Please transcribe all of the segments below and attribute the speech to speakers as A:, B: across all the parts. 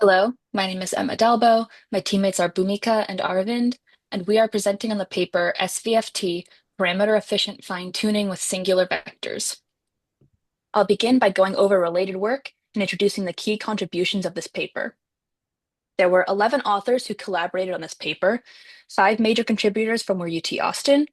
A: Hello, my name is Emma Dalbo. My teammates are Bhumika and Arvind, and we are presenting on the paper SVFT, Parameter Efficient Fine-Tuning with Singular Vectors. I'll begin by going over related work and introducing the key contributions of this paper. There were 11 authors who collaborated on this paper. 5 major contributors from were UT Austin,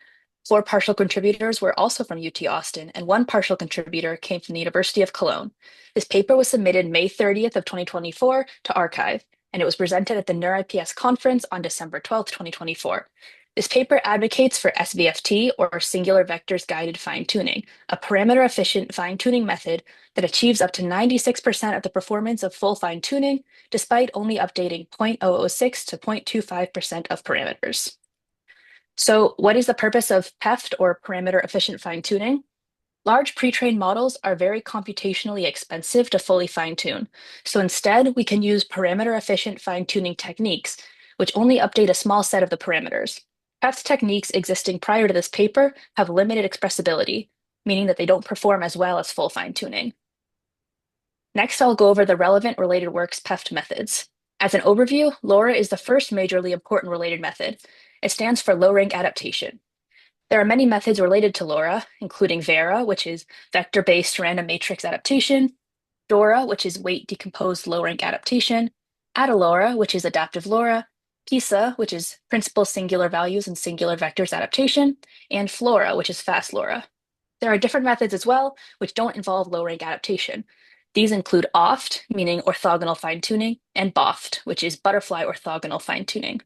A: 4 partial contributors were also from UT Austin, and 1 partial contributor came from the University of Cologne. This paper was submitted May 30th of 2024 to arXiv, and it was presented at the NeurIPS conference on December 12th, 2024. This paper advocates for SVFT, or Singular Vectors Guided Fine-Tuning, a parameter-efficient fine-tuning method that achieves up to 96% of the performance of full fine-tuning, despite only updating 0.006 to 0.25% of parameters. So what is the purpose of PEFT, or parameter efficient fine-tuning? Large pre-trained models are very computationally expensive to fully fine-tune. So instead, we can use parameter efficient fine-tuning techniques, which only update a small set of the parameters. PEFT techniques existing prior to this paper have limited expressibility, meaning that they don't perform as well as full fine-tuning. Next, I'll go over the relevant related works PEFT methods. As an overview, LoRa is the first majorly important related method. It stands for low-rank adaptation. There are many methods related to LoRa, including VERA, which is vector-based random matrix adaptation, DORA, which is weight-decomposed low-rank adaptation, AdaLoRa, which is adaptive LoRa, PISA, which is principal singular values and singular vectors adaptation, and FLORA, which is fast LoRa. There are different methods as well, which don't involve low-rank adaptation. These include OFT, meaning orthogonal fine-tuning, and BOFT, which is butterfly orthogonal fine-tuning.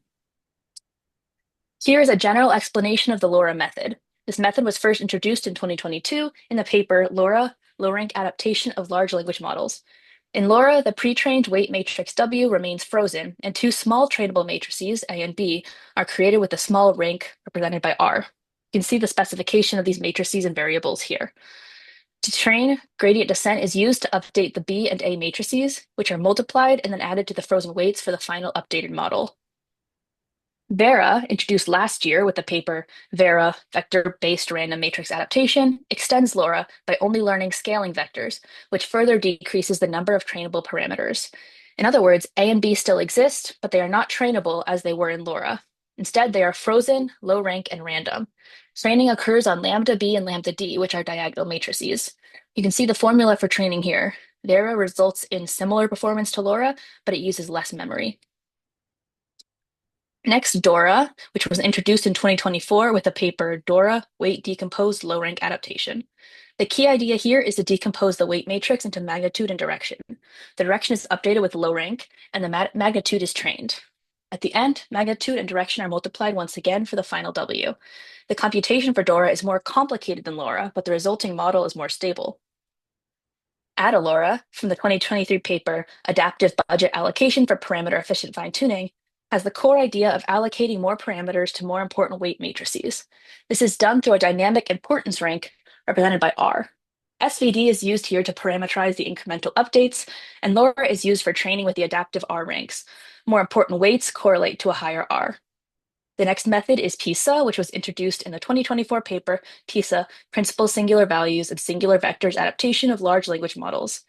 A: Here is a general explanation of the LoRa method. This method was first introduced in 2022 in the paper LoRa, Low-Rank Adaptation of Large Language Models. In LoRa, the pre-trained weight matrix W remains frozen, and 2 small trainable matrices, A and B, are created with a small rank represented by R. You can see the specification of these matrices and variables here. To train, gradient descent is used to update the B and A matrices, which are multiplied and then added to the frozen weights for the final updated model. VERA, introduced last year with the paper VERA, Vector-Based Random Matrix Adaptation, extends LoRa by only learning scaling vectors, which further decreases the number of trainable parameters. In other words, A and B still exist, but they are not trainable as they were in LoRa. Instead, they are frozen, low rank, and random. Training occurs on lambda B and lambda D, which are diagonal matrices. You can see the formula for training here. VERA results in similar performance to LoRa, but it uses less memory. Next, DORA, which was introduced in 2024 with the paper DORA, Weight Decomposed Low Rank Adaptation. The key idea here is to decompose the weight matrix into magnitude and direction. The direction is updated with low rank, and the magnitude is trained. At the end, magnitude and direction are multiplied once again for the final W. The computation for DORA is more complicated than LoRa, but the resulting model is more stable. AdaLoRa, from the 2023 paper Adaptive Budget Allocation for Parameter Efficient Fine-Tuning, has the core idea of allocating more parameters to more important weight matrices. This is done through a dynamic importance rank represented by R. SVD is used here to parameterize the incremental updates, and LoRa is used for training with the adaptive R ranks. More important weights correlate to a higher R. The next method is PISA, which was introduced in the 2024 paper PISA, Principal Singular Values and Singular Vectors Adaptation of Large Language Models.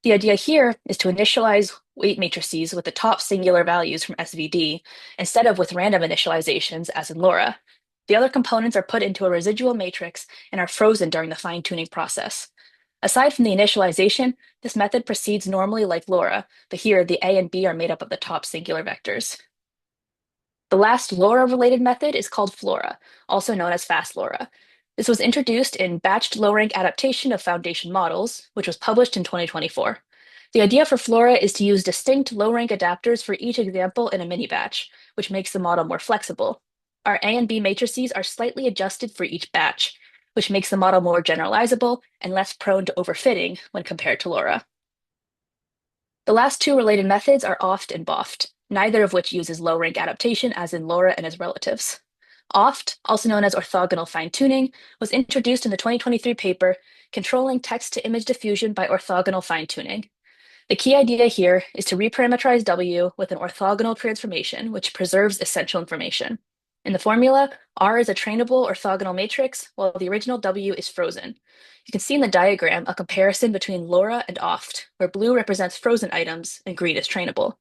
A: The idea here is to initialize weight matrices with the top singular values from SVD instead of with random initializations as in LoRa. The other components are put into a residual matrix and are frozen during the fine-tuning process. Aside from the initialization, this method proceeds normally like LoRa, but here the A and B are made up of the top singular vectors. The last LoRa-related method is called FLORA, also known as fast LoRa. This was introduced in Batched Low-Rank Adaptation of Foundation Models, which was published in 2024. The idea for FLORA is to use distinct low-rank adapters for each example in a mini-batch, which makes the model more flexible. Our A and B matrices are slightly adjusted for each batch, which makes the model more generalizable and less prone to overfitting when compared to LoRa. The last 2 related methods are OFT and BOFT, neither of which uses low-rank adaptation as in LoRa and its relatives. OFT, also known as orthogonal fine-tuning, was introduced in the 2023 paper Controlling Text-to-Image Diffusion by Orthogonal Fine-Tuning. The key idea here is to reparameterize W with an orthogonal transformation, which preserves essential information. In the formula, R is a trainable orthogonal matrix, while the original W is frozen. You can see in the diagram a comparison between LoRa and OFT, where blue represents frozen items and green is trainable.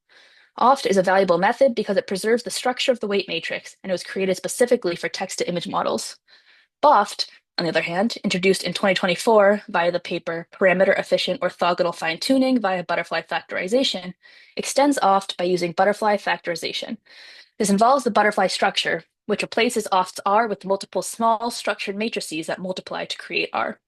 A: OFT is a valuable method because it preserves the structure of the weight matrix, and it was created specifically for text-to-image models. BOFT, on the other hand, introduced in 2024 via the paper Parameter-Efficient Orthogonal Fine-Tuning via Butterfly Factorization, extends OFT by using butterfly factorization. This involves the butterfly structure, which replaces OFT's R with multiple small structured matrices that multiply to create R.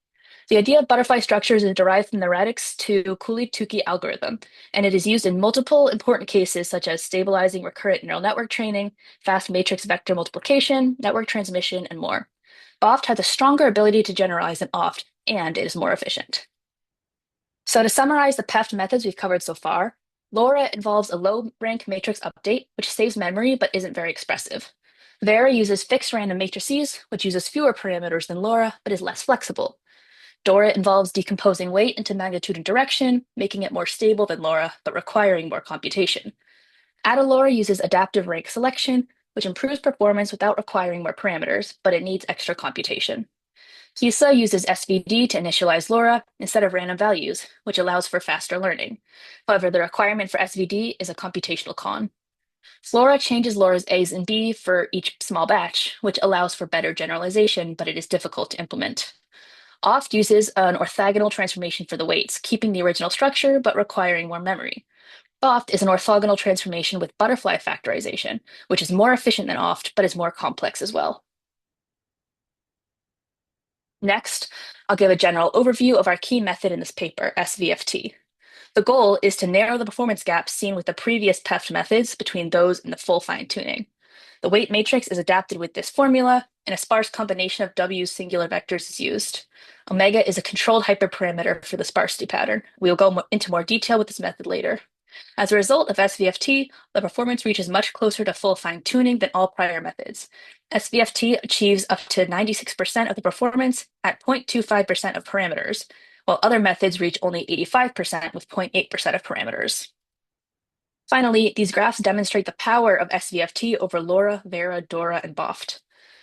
A: The idea of butterfly structures is derived from the radix to Cooley-Tukey algorithm, and it is used in multiple important cases such as stabilizing recurrent neural network training, fast matrix vector multiplication, network transmission, and more. BOFT has a stronger ability to generalize than OFT, and it is more efficient. So to summarize the PEFT methods we've covered so far, LoRa involves a low-rank matrix update, which saves memory but isn't very expressive. Vera uses fixed random matrices, which uses fewer parameters than LoRa but is less flexible. Dora involves decomposing weight into magnitude and direction, making it more stable than LoRa, but requiring more computation. AdaLoRa uses adaptive rank selection, which improves performance without requiring more parameters, but it needs extra computation. HESA uses SVD to initialize LoRa instead of random values, which allows for faster learning. However, the requirement for SVD is a computational con. Flora changes LoRa's A's and B for each small batch, which allows for better generalization, but it is difficult to implement. OFT uses an orthogonal transformation for the weights, keeping the original structure but requiring more memory. BOFT is an orthogonal transformation with butterfly factorization, which is more efficient than OFT but is more complex as well. Next, I'll give a general overview of our key method in this paper, SVFT. The goal is to narrow the performance gap seen with the previous PEFT methods between those and the full fine-tuning. The weight matrix is adapted with this formula, and a sparse combination of W's singular vectors is used. Omega is a controlled hyperparameter for the sparsity pattern. We will go into more detail with this method later. As a result of SVFT, the performance reaches much closer to full fine-tuning than all prior methods. SVFT achieves up to 96% of the performance at 0.25% of parameters, while other methods reach only 85% with 0.8% of parameters. Finally, these graphs demonstrate the power of SVFT over LoRa, Vera, Dora, and BOFT.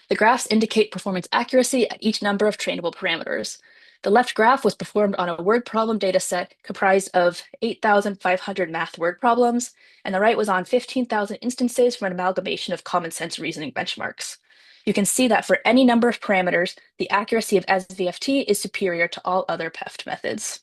A: The graphs indicate performance accuracy at each number of trainable parameters. The left graph was performed on a word problem dataset comprised of 8,500 math word problems, and the right was on 15,000 instances from an amalgamation of common sense reasoning benchmarks. You can see that for any number of parameters, the accuracy of SVFT is superior to all other PEFT methods.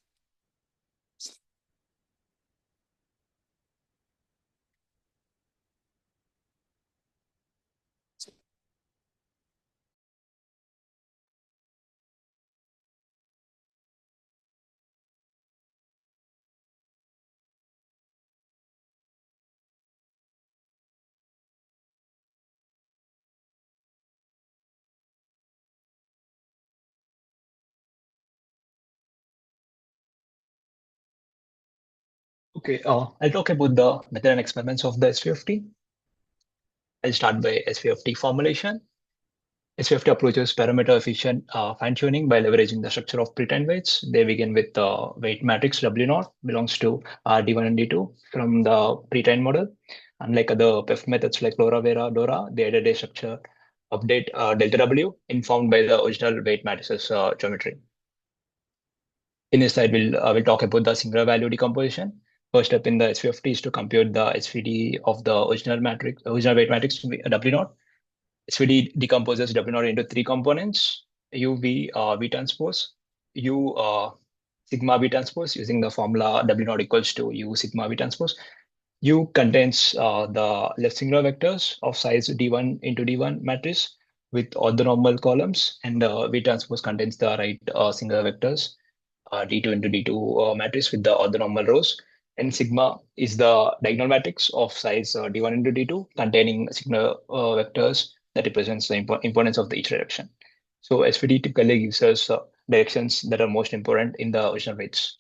B: Okay, I'll talk about the method and experiments of the SVFT. I'll start by SVFT formulation. SVFT approaches parameter efficient fine-tuning by leveraging the structure of pretrained weights. They begin with the weight matrix W0 belongs to D1 and D2 from the pretrained model. Unlike other PEFT methods like LoRa, Vera, Dora, they added a structure update delta W informed by the original weight matrices geometry. In this slide, we'll talk about the singular value decomposition. First step in the SVFT is to compute the SVD of the original weight matrix W0. SVD decomposes W0 into three components: U, V, V transpose, U, sigma V transpose using the formula W0 equals to U sigma V transpose. U contains the left singular vectors of size D1 into D1 matrix with orthonormal columns, and V transpose contains the right singular vectors D2 into D2 matrix with the orthonormal rows. And sigma is the diagonal matrix of size D1 into D2 containing sigma vectors that represents the importance of each direction. So SVD typically gives us directions that are most important in the original weights.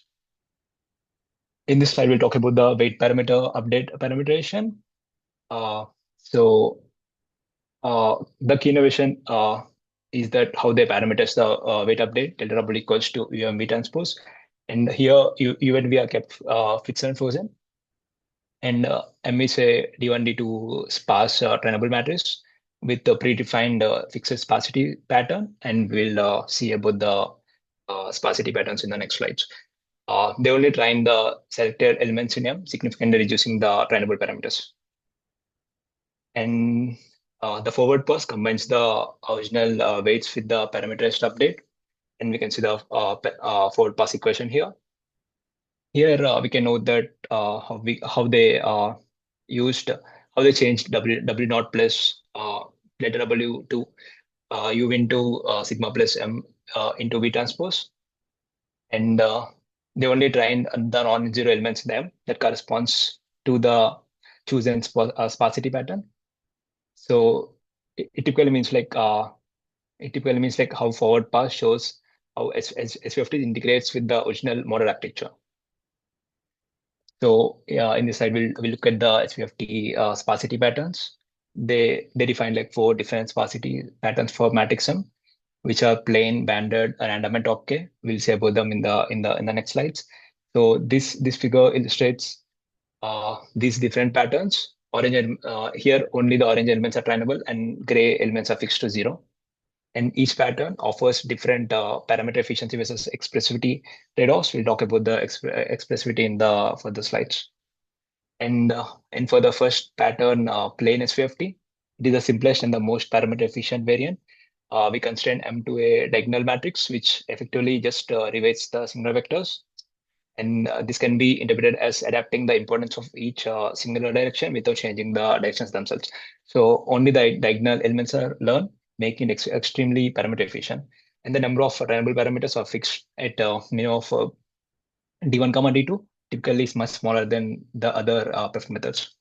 B: In this slide, we'll talk about the weight parameter update parameterization. The key innovation is that how they parameterize the weight update, delta W equals to UMV transpose. And here U and V are kept fixed and frozen. And M is a D1, D2 sparse trainable matrix with the predefined fixed sparsity pattern, and we'll see about the sparsity patterns in the next slides. They only train the selected elements in M, significantly reducing the trainable parameters. And the forward pass combines the original weights with the parameterized update, and we can see the forward pass equation here. Here we can note that how they used how they changed W naught plus delta W to U into sigma plus M into V transpose, and they only trained the non-zero elements in them that corresponds to the chosen sparsity pattern. So it typically means like how forward pass shows how SVFT integrates with the original model architecture. So in this slide, we'll look at the SVFT sparsity patterns. They define like 4 different sparsity patterns for matrix M, which are plain, banded, random, and top K. We'll see about them in the next slides. So this figure illustrates these different patterns. Orange here only the orange elements are trainable and gray elements are fixed to 0. And each pattern offers different parameter efficiency versus expressivity trade-offs. We'll talk about the expressivity in the further slides. And for the first pattern, plain SVFT, it is the simplest and the most parameter efficient variant. We constrain M to a diagonal matrix, which effectively just reweights the singular vectors. And this can be interpreted as adapting the importance of each singular direction without changing the directions themselves. So only the diagonal elements are learned, making it extremely parameter efficient. And the number of trainable parameters are fixed at minimum of D1, D2, typically is much smaller than the other preferred methods.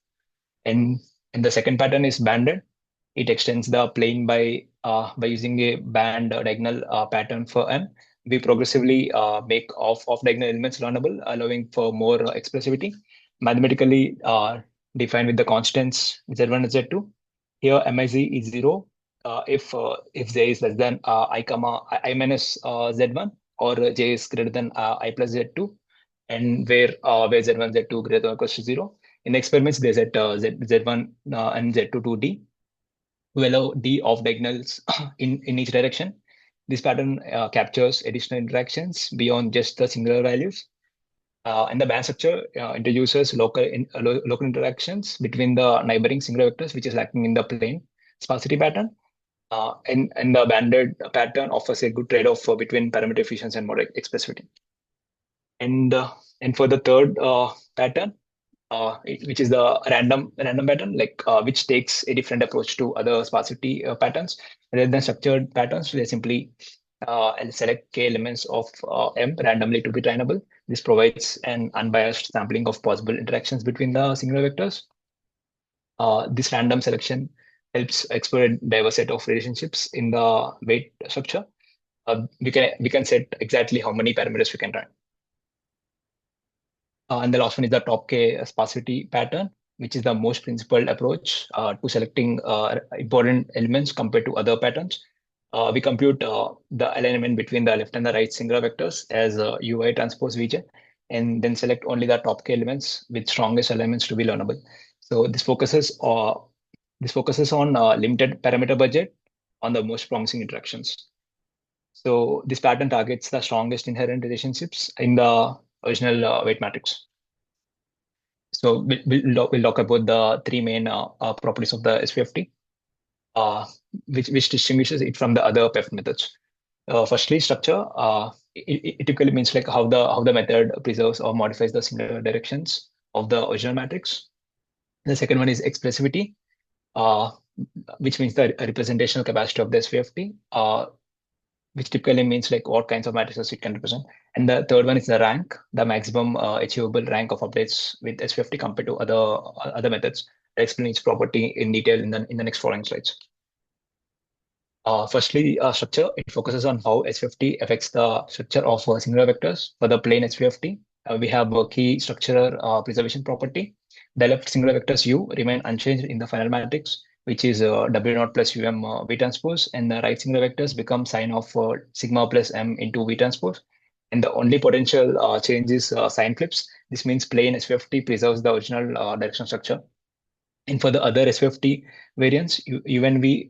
B: And the second pattern is banded. It extends the plane by using a band diagonal pattern for M. We progressively make off diagonal elements learnable, allowing for more expressivity. Mathematically defined with the constants Z1 and Z2. Here MIZ is 0 if J is less than I minus Z1, or J is greater than I plus Z2, and where Z1, Z2 greater than or equals to 0. In experiments, they set Z1 and Z2 to D to allow D off diagonals in each direction. This pattern captures additional interactions beyond just the singular values. And the band structure introduces local interactions between the neighboring singular vectors, which is lacking in the plane sparsity pattern. And the banded pattern offers a good trade-off between parameter efficiency and model expressivity. And for the third pattern, which is the random pattern, which takes a different approach to other sparsity patterns. Rather than structured patterns, they simply select k elements of M randomly to be trainable. This provides an unbiased sampling of possible interactions between the singular vectors. This random selection helps explore a diverse set of relationships in the weight structure. We can set exactly how many parameters we can train. And the last one is the top K sparsity pattern, which is the most principled approach to selecting important elements compared to other patterns. We compute the alignment between the left and the right singular vectors as UI transpose Vijay, and then select only the top K elements with strongest alignments to be learnable. So this focuses on limited parameter budget on the most promising interactions. So this pattern targets the strongest inherent relationships in the original weight matrix. So we'll talk about the 3 main properties of the SVFT, which distinguishes it from the other PEF methods. Firstly, structure. It typically means like how the method preserves or modifies the singular directions of the original matrix. The second one is expressivity, which means the representational capacity of the SVFT, which typically means like what kinds of matrices it can represent. And the third one is the rank, the maximum achievable rank of updates with SVFT compared to other methods. I'll explain each property in detail in the next following slides. Firstly, structure. It focuses on how SVFT affects the structure of singular vectors. For the plain SVFT, we have a key structural preservation property. The left singular vectors U remain unchanged in the final matrix, which is W naught plus UM V transpose, and the right singular vectors become sign of sigma plus M into V transpose. And the only potential change is sign flips. This means plain SVFT preserves the original direction structure. And for the other SVFT variants, UNV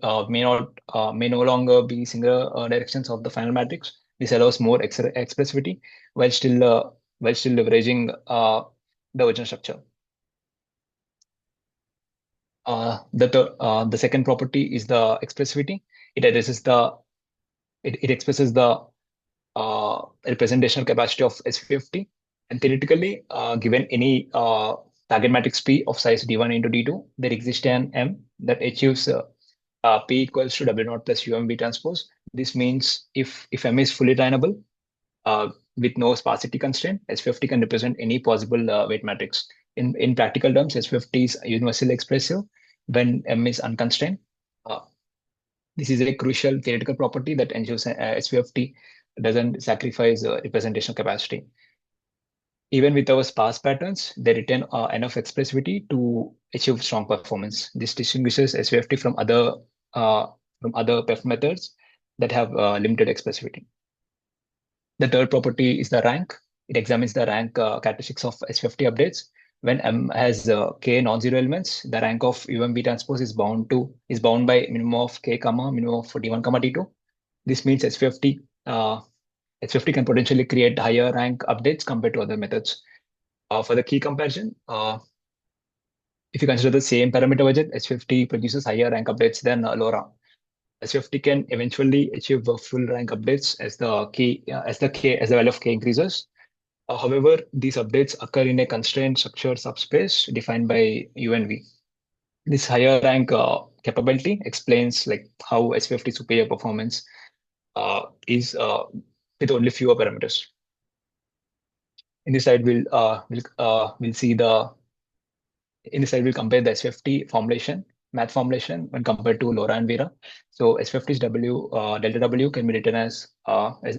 B: may no longer be single directions of the final matrix. This allows more expressivity while still leveraging the original structure. The second property is the expressivity. It addresses the it expresses the representational capacity of SVFT. And theoretically, given any target matrix P of size D1 into D2, there exists an M that achieves P equals to W naught plus UMV transpose. This means if M is fully trainable with no sparsity constraint, SVFT can represent any possible weight matrix. In practical terms, SVFT is universally expressive when M is unconstrained. Uh, this is a crucial theoretical property that ensures SVFT doesn't sacrifice representational capacity. Even with our sparse patterns, they retain enough expressivity to achieve strong performance. This distinguishes SVFT from other PEF methods that have limited expressivity. The third property is the rank. It examines the rank characteristics of SVFT updates. When M has k non-zero elements, the rank of UMV transpose is bound by minimum of k comma minimum of D1 comma D2. This means SVFT can potentially create higher rank updates compared to other methods. For the key comparison, if you consider the same parameter budget, SVFT produces higher rank updates than LoRa. SVFT can eventually achieve full rank updates as the value of k increases. However, these updates occur in a constrained structured subspace defined by UNV. This higher rank capability explains like how SVFT superior performance is with only fewer parameters. In this slide, we'll see the in this slide we'll compare the SVFT formulation, math formulation when compared to LoRa and Vera. So SVFT's delta W can be written as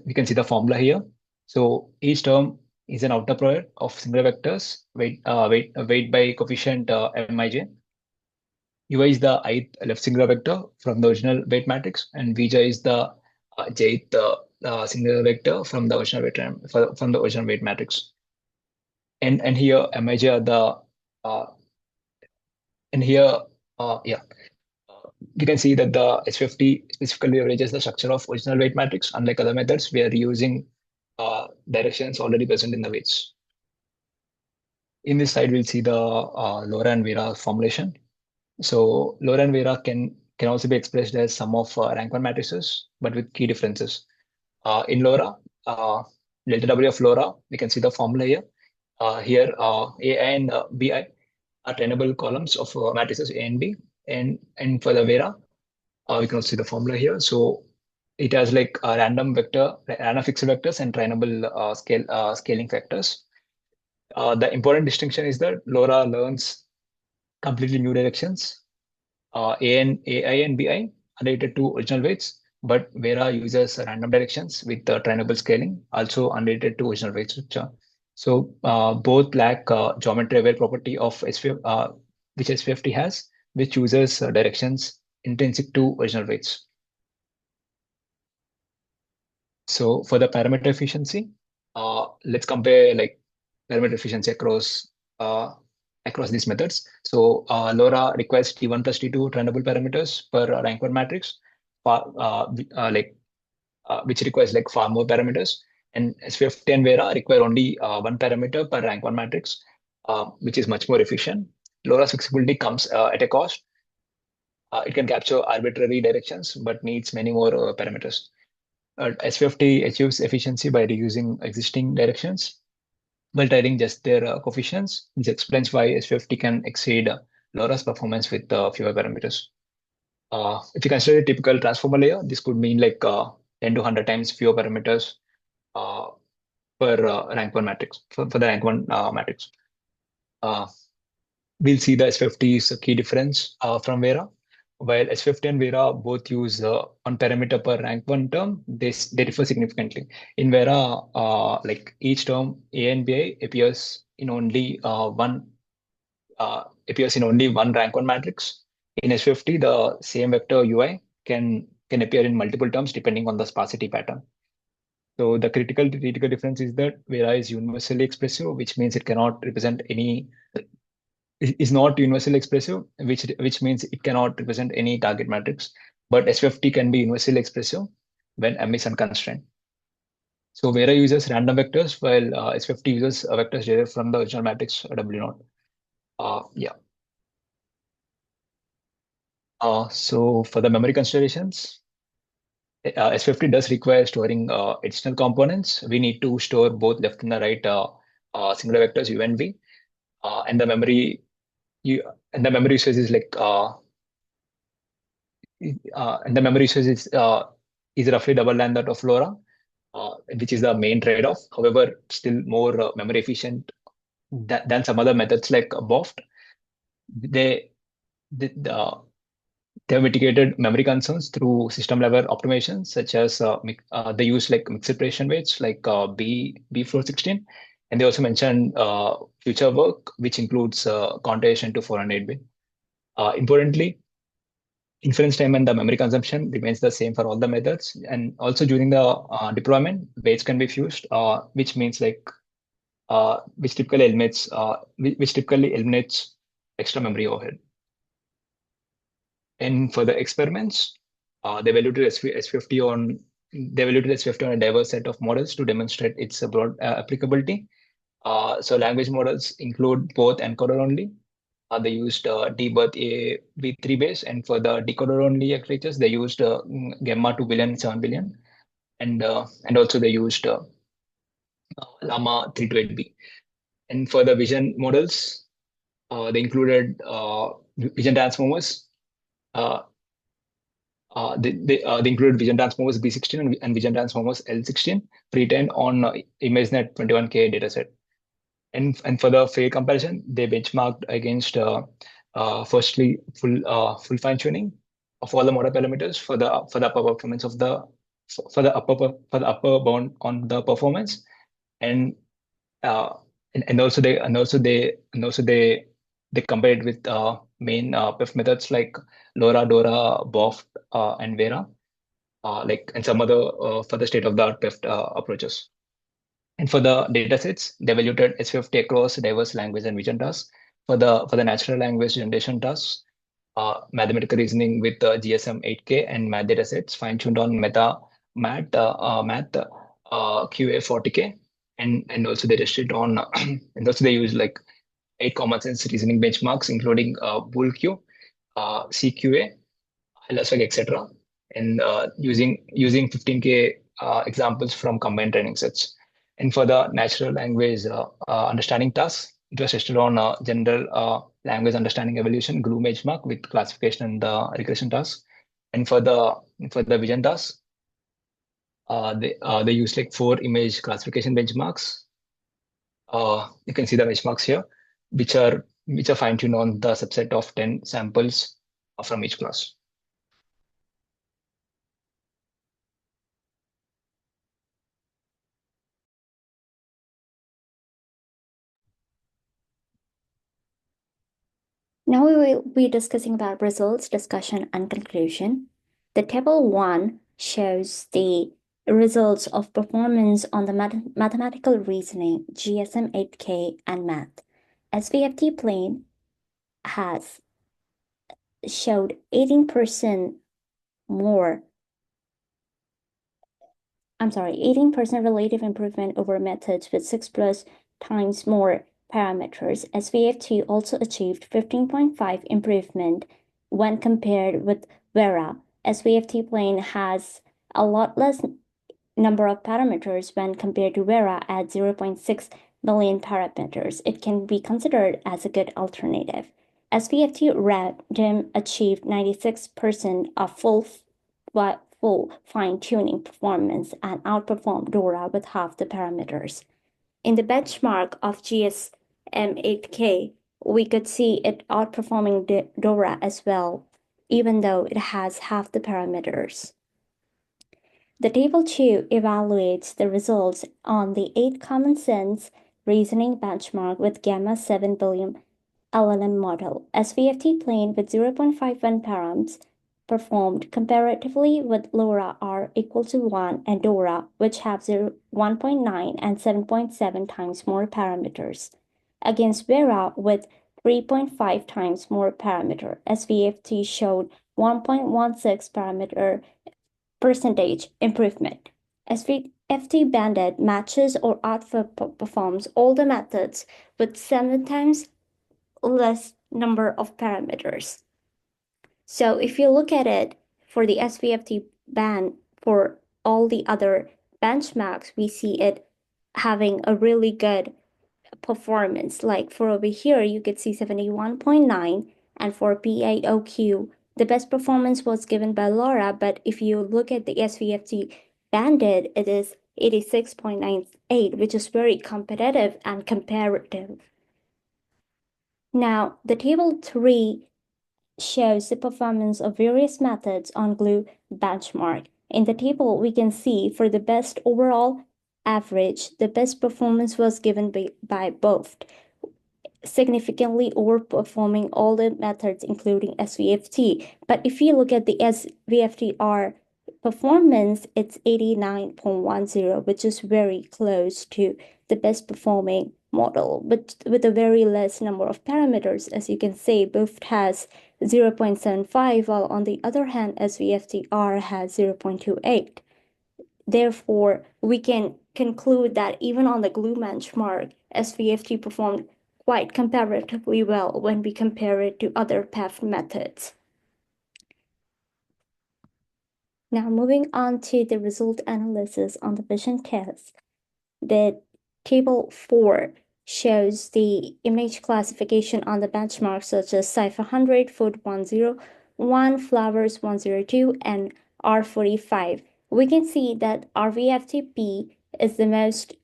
B: we can see the formula here. So each term is an outer product of singular vectors weight by coefficient Mij. UI is the ith left singular vector from the original weight matrix, and Vijay is the jth singular vector from the original weight matrix. And here Mij are the uh, and here yeah you can see that the S50 specifically leverages the structure of original weight matrix. Unlike other methods, we are using directions already present in the weights. In this slide, we'll see the LoRa and Vera formulation. So LoRa and Vera can also be expressed as sum of rank 1 matrices, but with key differences. In LoRa, delta W of LoRa, we can see the formula here. Here, AI and BI are trainable columns of matrices A and B. And for the Vera, we can also see the formula here. So it has like a random fixed vectors and trainable scaling factors. The important distinction is that LoRa learns completely new directions. AI and BI are related to original weights, but Vera uses random directions with trainable scaling, also unrelated to original weight structure. So both lack geometry aware property of which SVFT has, which uses directions intrinsic to original weights. So for the parameter efficiency, let's compare like parameter efficiency across these methods. So LoRa requires T1 plus T2 trainable parameters per rank 1 matrix, which requires like far more parameters. And SVFT and Vera require only one parameter per rank 1 matrix, which is much more efficient. LoRa's flexibility comes at a cost. It can capture arbitrary directions, but needs many more parameters. SVFT achieves efficiency by reusing existing directions while tidying just their coefficients. This explains why SVFT can exceed LoRa's performance with fewer parameters. If you consider a typical transformer layer, this could mean like 10 to 100 times fewer parameters uh, per rank 1 matrix, for the rank 1 matrix. We'll see the S50's key difference from Vera. While S50 and Vera both use one parameter per rank 1 term, they differ significantly. In Vera, like each term A and BI appears in only one rank 1 matrix. In S50, the same vector UI can appear in multiple terms depending on the sparsity pattern. So the critical difference is that Vera is universally expressive, which means it cannot represent is not universally expressive, which means it cannot represent any target matrix. But SVFT can be universally expressive when M is unconstrained. So Vera uses random vectors while SVFT uses vectors derived from the original matrix W naught. Yeah. So for the memory considerations, SVFT does require storing additional components. We need to store both left and the right singular vectors U and V, and the memory you and the memory usage is like and the memory usage is roughly double than that of LoRa, which is the main trade-off. However, still more memory efficient than some other methods like BOFT. They, they, uh, they have mitigated memory concerns through system-level optimizations, such as they use like mixed precision weights like B416, and they also mentioned future work, which includes quantization to 408 bit. Importantly, inference time and the memory consumption remains the same for all the methods. And also during the deployment, weights can be fused, which means like which typically eliminates extra memory overhead. And for the experiments, they evaluated SVFT on a diverse set of models to demonstrate its broad applicability. So language models include both encoder only. They used dbirth A v3 base, and for the decoder only architectures, they used Gamma 2 billion, 7 billion, and also they used Llama 328B. And for the vision models, they included vision transformers. Uh, they included vision transformers B16 and vision transformers L16 pre-trained on ImageNet 21K dataset. And for the fair comparison, they benchmarked against firstly full fine tuning of all the model parameters for the upper performance of the for the upper bound on the performance, and uh, and also they compared with main PEF methods like LoRa, Dora, BOFT, and Vera, like and some other for the state of the art PEF approaches. And for the datasets, they evaluated SVFT across diverse language and vision tasks. For the natural language generation tasks, mathematical reasoning with GSM 8K and math datasets fine-tuned on math QA 40K, and also they tested on and also they use like 8 common sense reasoning benchmarks, including BoolQ, CQA, LSWAG, etc., and using 15K examples from combined training sets. And for the natural language understanding tasks, it was tested on general language understanding evolution, GLUE benchmark with classification and regression tasks. And for the vision tasks, they use like 4 image classification benchmarks. You can see the benchmarks here, which are fine-tuned on the subset of 10 samples from each class.
C: Now we will be discussing about results, discussion, and conclusion. The table 1 shows the results of performance on the mathematical reasoning, GSM 8K, and math. SVFT plane has showed 18% more 18% relative improvement over methods with 6 plus times more parameters. SVFT also achieved 15.5 improvement when compared with Vera. SVFT plane has a lot less number of parameters when compared to Vera at 0.6 million parameters. It can be considered as a good alternative. SVFT random achieved 96% of full fine-tuning performance and outperformed Dora with half the parameters. In the benchmark of GSM8K, we could see it outperforming Dora as well, even though it has half the parameters. The table 2 evaluates the results on the 8 common sense reasoning benchmark with Gamma 7 billion LLM model. SVFT plane with 0.51 params performed comparatively with LoRa R equal to 1 and Dora, which have 1.9 and 7.7 times more parameters, against Vera with 3.5 times more parameter. SVFT showed 1.16 parameter percentage improvement. SVFT banded matches or outperforms all the methods with 7 times less number of parameters. So if you look at it for the SVFT band for all the other benchmarks, we see it having a really good performance. Like for over here, you could see 71.9, and for PaOQ, the best performance was given by Laura, but if you look at the SVFT banded, it is 86.98, which is very competitive and comparative. Now, the table 3 shows the performance of various methods on glue benchmark. In the table, we can see for the best overall average, the best performance was given by both, significantly overperforming all the methods, including SVFT. But if you look at the SVFTR performance, it's 89.10, which is very close to the best performing model, but with a very less number of parameters. As you can see, both has 0.75, while on the other hand, SVFTR has 0.28. Therefore, we can conclude that even on the glue benchmark, SVFT performed quite comparatively well when we compare it to other PEF methods. Now, moving on to the result analysis on the vision test, the table 4 shows the image classification on the benchmarks such as Cypher 100, Food 101, Flowers 102, and R45. We can see that RVFTP is the most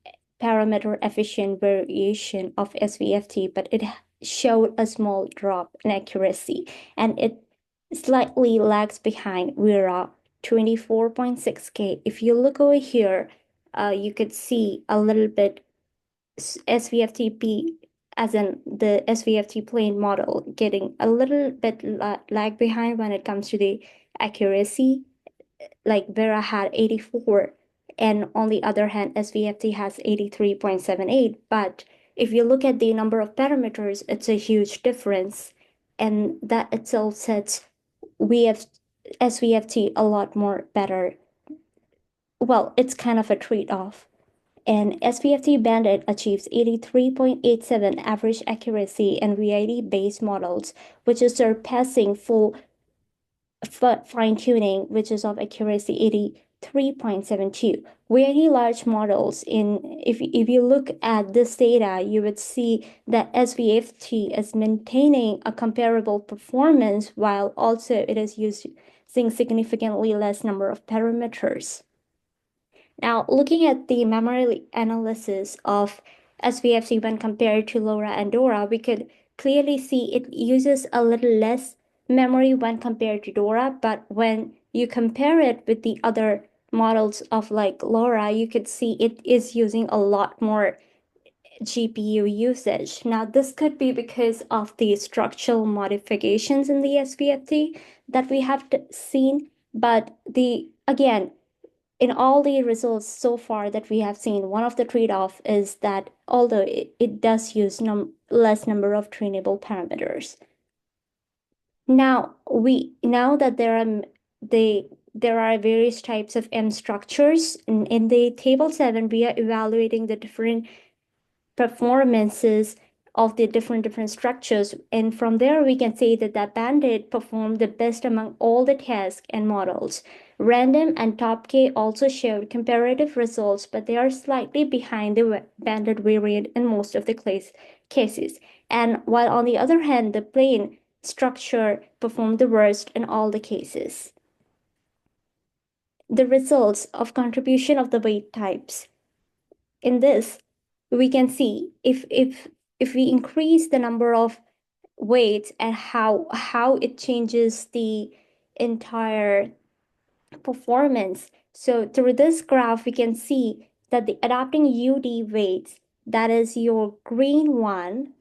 C: parameter efficient variation of SVFT, but it showed a small drop in accuracy, and it slightly lags behind Vera 24.6K. If you look over here, you could see a little bit SVFTP, as in the SVFT plane model, getting a little bit lag behind when it comes to the accuracy. Like Vera had 84, and on the other hand, SVFT has 83.78. But if you look at the number of parameters, it's a huge difference, and that itself sets SVFT a lot more better. Well, it's kind of a trade-off. And SVFT banded achieves 83.87 average accuracy in VID-based models, which is surpassing full fine-tuning, which is of accuracy 83.72. VID large models, if you look at this data, you would see that SVFT is maintaining a comparable performance while also it is using significantly less number of parameters. Now, looking at the memory analysis of SVFT when compared to LoRa and Dora, we could clearly see it uses a little less memory when compared to Dora, but when you compare it with the other models of like LoRa, you could see it is using a lot more GPU usage. Now, this could be because of the structural modifications in the SVFT that we have seen, but again, in all the results so far that we have seen, one of the trade-off is that although it does use less number of trainable parameters. Now that there are various types of M structures. In the table 7, we are evaluating the different performances of the different structures, and from there we can say that banded performed the best among all the tasks and models. Random and Top K also showed comparative results, but they are slightly behind the banded variant in most of the cases. And while on the other hand, the plain structure performed the worst in all the cases. The results of contribution of the weight types. In this, we can see if we increase the number of weights and how it changes the entire performance. So through this graph, we can see that the adapting UD weights, that is your green one,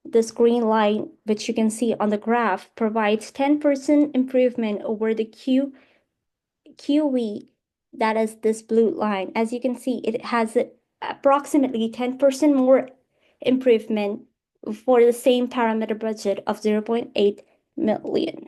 C: this green line, which you can see on the graph, provides 10% improvement over the QV, that is this blue line. As you can see, it has approximately 10% more improvement for the same parameter budget of 0.8 million.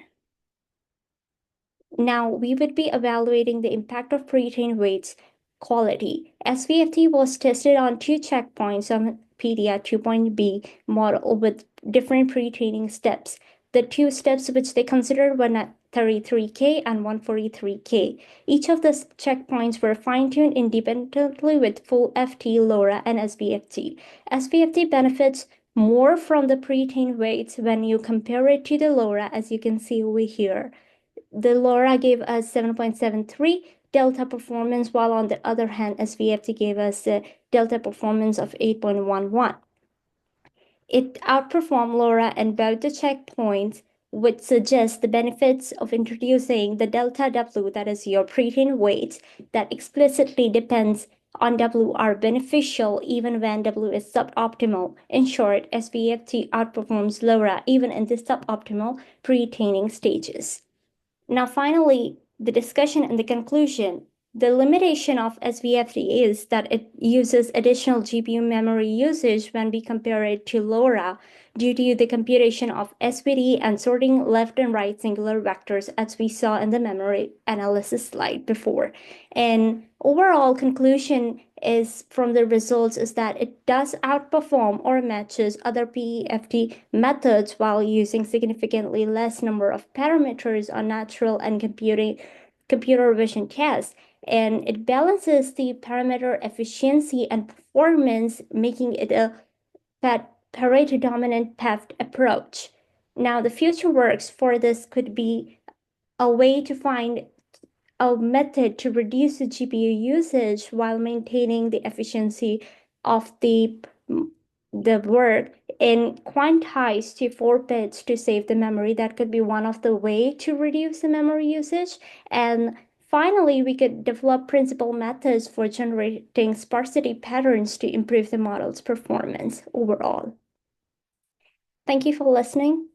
C: Now, we would be evaluating the impact of pre-trained weights quality. SVFT was tested on 2 checkpoints on PDA 2.B model with different pre-training steps. The 2 steps which they considered were at 33K and 143K. Each of the checkpoints were fine-tuned independently with full FT, LoRa, and SVFT. SVFT benefits more from the pre-trained weights when you compare it to the LoRa, as you can see over here. The LoRa gave us 7.73 delta performance, while on the other hand, SVFT gave us a delta performance of 8.11. It outperformed LoRa and both the checkpoints, which suggests the benefits of introducing the delta W, that is your pre-trained weights, that explicitly depends on W are beneficial even when W is suboptimal. In short, SVFT outperforms LoRa even in the suboptimal pre-training stages. Now, finally, the discussion and the conclusion. The limitation of SVFT is that it uses additional GPU memory usage when we compare it to LoRa due to the computation of SVD and sorting left and right singular vectors, as we saw in the memory analysis slide before. And overall conclusion is from the results is that it does outperform or matches other PEFT methods while using significantly less number of parameters on natural and computer vision tests, and it balances the parameter efficiency and performance, making it a Pareto dominant PEFT approach. Now, the future works for this could be a way to find a method to reduce the GPU usage while maintaining the efficiency of the work and quantize to 4 bits to save the memory. That could be one of the way to reduce the memory usage. And finally, we could develop principal methods for generating sparsity patterns to improve the model's performance overall. Thank you for listening.